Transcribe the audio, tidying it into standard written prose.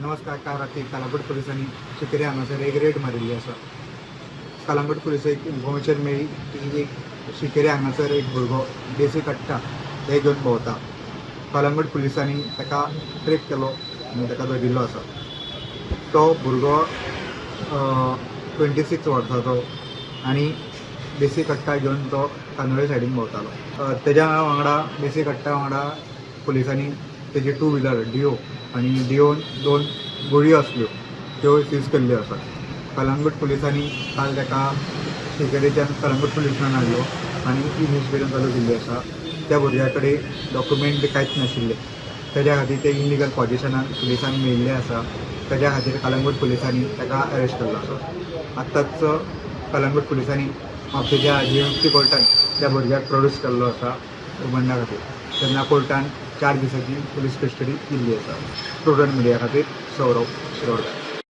नमस्कार. काल रात्री कालांगूट पोलिसांनी सिंकेरी हांगासर एक रेड मारिल्ली आसा. कालांगूट पुलिसेक इन्फॉर्मेशन मेळ्ळी की एक सिंकेरी हांगासर एक भुरगो देसी कट्टा हे घेवन भोंवता. कालांगूट पुलिसांनी ताका ट्रेक केलो आनी ताका धरिल्लो आसा. तो भुरगो 26 वर्साचो आनी देसी कट्टा घेवन तो कांदोळे सायडीन भोंवतालो. तेज्या वांगडा देसी कट्टा वांगडा पुलिसांनी तेजी 2 व्हिलर डिओ आनी डिओन 2 गुळयो आसल्यो त्यो सीज केल्ल्यो आसा. कलंगूट पुलिसांनी काल ताका सिंकेरीच्यान कलंगूट पुलीस स्टेशनान हाडलो आनी इन्वेस्टिगेशन चालू केल्ली आसा. त्या भुरग्या कडेन डॉक्युमेंट बी कांयच नाशिल्ले. तेज्या खातीर ते इलिगल पोजिशनान पुलिसांक मेळिल्ले आसा. तेज्या खातीर कलंगूट पुलिसांनी ताका अरेस्ट केल्लो आसा. आत्ताच कलंगूट पुलिसांनी म्हापशेच्या जीएमसी कोर्टान त्या भुरग्याक प्रोड्यूस केल्लो आसा रिमांडा खातीर. तेन्ना कोर्टान 4 दिसांची पुलीस कस्टडी दिल्ली आसा. प्रुडंट मिडिया खातीर सौरव शिरोडकर.